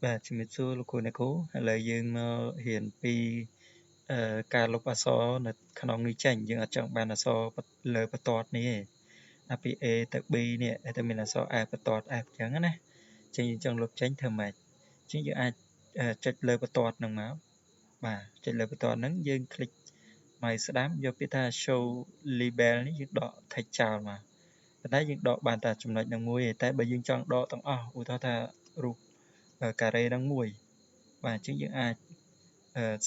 បាទជំរាបសួរលោកគ្រូអ្នកគ្រូឥឡូវយើងមករៀនពីការលុបអក្សរនៅក្នុងនេះចេញយើងអត់ចង់បានអក្សរលើបន្ទាត់នេះទេអាពី A ទៅ B នេះតែមានអក្សរ F បន្ទាត់ F អញ្ចឹងណាចឹងយើងចង់លុបចេញធ្វើម៉េចចឹងយើងអាចចុចលើបន្ទាត់ហ្នឹងមកបាទចុចលើបន្ទាត់ហ្នឹងយើងคลิกមកស្ដាប់យកពាក្យថា show label នេះយើងដក text ចោលមកប៉ុន្តែយើងដកបានតែចំណុចហ្នឹងមួយទេតែបើយើងចង់ដកទាំងអស់ឧទាហរណ៍ថារូបការ៉េហ្នឹងមួយបាទអញ្ចឹងយើងអាច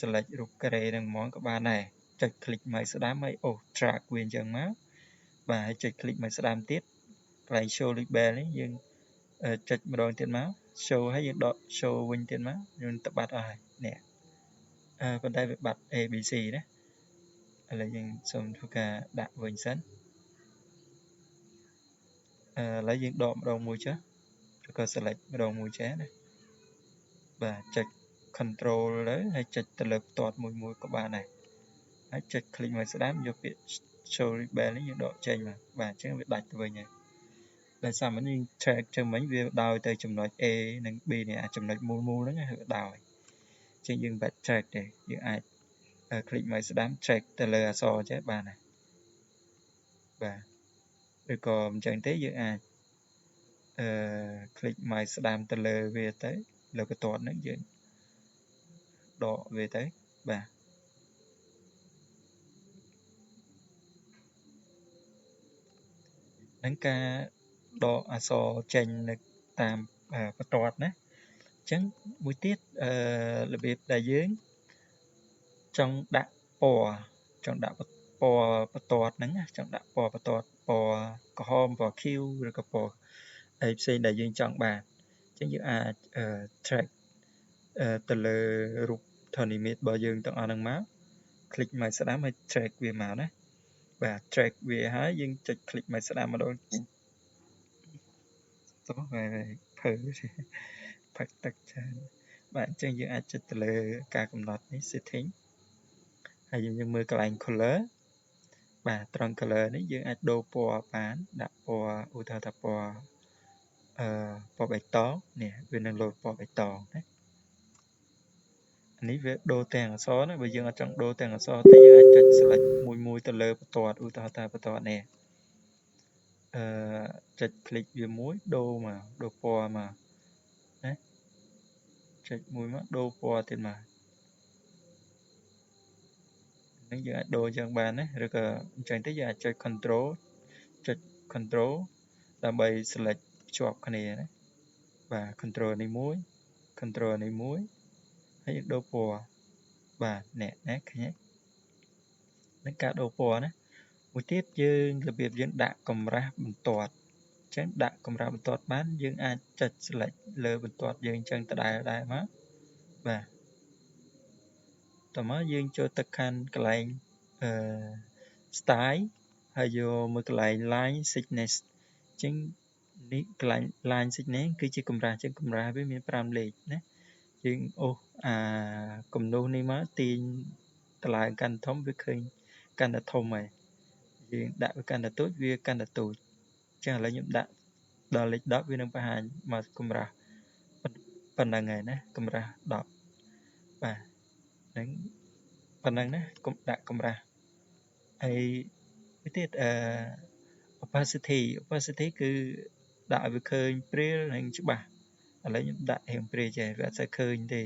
select រូបការ៉េហ្នឹងហ្មងក៏បានដែរចុច click មកស្ដាំហើយអូស drag វាអញ្ចឹងមកបាទហើយចុច click មកស្ដាំទៀតកន្លែង show label នេះយើងចុចម្ដងទៀតមក show ហើយយើងដក show វិញទៀតមកយើងទៅបាត់អស់ហើយនេះប៉ុន្តែវាបាត់ ABC ណាឥឡូវយើងសូមធ្វើការដាក់វិញសិនឥឡូវយើងដកម្ដងមួយចុះឬក៏ select ម្ដងមួយចេះណាបាទចុច control ទៅហើយចុចទៅលើបន្ទាត់មួយក៏បានដែរហើយចុច click មកស្ដាំយកពាក្យ show label នេះយើងដកចេញមកបាទអញ្ចឹងវាដាច់ទៅវិញហើយដោយសារមិនយើង track ចឹងមិញវាដោយទៅចំណុច A និង B នេះអាចំណុចមូលហ្នឹងវាដោយអញ្ចឹងយើងបាច់ track ទេយើងអាច click មកស្ដាំ track ទៅលើអក្សរចេះបានដែរបាទឬក៏អញ្ចឹងទេយើងអាចclick មកស្ដាំទៅលើវាទៅលើបន្ទាត់ហ្នឹងយើងដកវាទៅបាទនឹងការដកអក្សរចេញនៅតាមបន្ទាត់ណាអញ្ចឹងមួយទៀតរបៀបដែលយើងចង់ដាក់ពណ៌ចង់ដាក់ពណ៌បន្ទាត់ហ្នឹងចង់ដាក់ពណ៌បន្ទាត់ពណ៌ក្រហមពណ៌ខៀវឬក៏ពណ៌អីផ្សេងដែលយើងចង់បានអញ្ចឹងយើងអាច track ទៅលើរូបធននិមិត្តរបស់យើងទាំងអស់ហ្នឹងមក click មកស្ដាំហើយ track វាមកណាបាទ track វាហើយយើងចុច click មកស្ដាំម្ដងទៅហើយភើផឹកទឹកច្រើនបាទអញ្ចឹងយើងអាចចុចទៅលើការកំណត់នេះ setting ហើយយើងមើលកន្លែង color បាទត្រង់ color នេះយើងអាចដូរពណ៌បានដាក់ពណ៌ឧទាហរណ៍ថាពណ៌ពណ៌បៃតងនេះវានឹងលោតពណ៌បៃតងណានេះវាដូរទាំងអក្សរណាបើយើងអត់ចង់ដូរទាំងអក្សរទេយើងអាចចុច select មួយទៅលើបន្ទាត់ឧទាហរណ៍ថាបន្ទាត់នេះចុច click វាមួយដូរមកដូរពណ៌មកណាចុចមួយមកដូរពណ៌ទៀតមកនឹងយើងអាចដូរយ៉ាងបានណាឬក៏អញ្ចឹងទៅយើងអាចចុច control ដើម្បី select ភ្ជាប់គ្នាណាបាទ control នេះមួយ control នេះមួយហើយយើងដូរពណ៌បាទនេះណាឃើញទេនឹងការដូរពណ៌ណាមួយទៀតយើងរបៀបយើងដាក់កម្រាស់បន្ទាត់អញ្ចឹងដាក់កម្រាស់បន្ទាត់បានយើងអាចចុច select លើបន្ទាត់យើងអញ្ចឹងដដែលមកបាទតមកយើងចូលទៅកាន់កន្លែងstyle ហើយយកមើលកន្លែង line thickness អញ្ចឹងនេះកន្លែង line thickness គឺជាកម្រាស់អញ្ចឹងកម្រាស់វាមាន5លេខណាយើងអូសគំនូសនេះមកទាញតឡើងកាន់ធំវាឃើញកាន់តែធំហើយយើងដាក់វាកាន់តែតូចវាកាន់តែតូចអញ្ចឹងឥឡូវខ្ញុំដាក់ដល់លេខ10វានឹងបង្ហាញមកកម្រាស់ប៉ុណ្្នឹងហើយណាកម្រាស់10បាទហ្នឹងប៉ុណ្្នឹងណាកុំដាក់កម្រាស់ហើយមួយទៀតopacity គឺដាក់ឲ្យវាឃើញព្រាលនិងច្បាស់ឥឡូវខ្ញុំដាក់រៀងព្រាលចេះវាអត់សូវឃើញទេ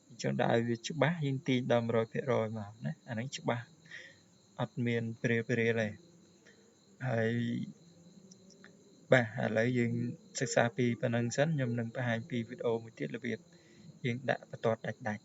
អញ្ចឹងដាក់ឲ្យវាច្បាស់យើងទាញដល់ 100% មកណាអាហ្នឹងច្បាស់អត់មានព្រាលទេហើយបាទឥឡូវយើងសិក្សាពីប៉ុណ្្នឹងសិនខ្ញុំនឹងបង្ហាញពីវីដេអូមួយទៀតរបៀបយើងដាក់បន្ទាត់ដាច់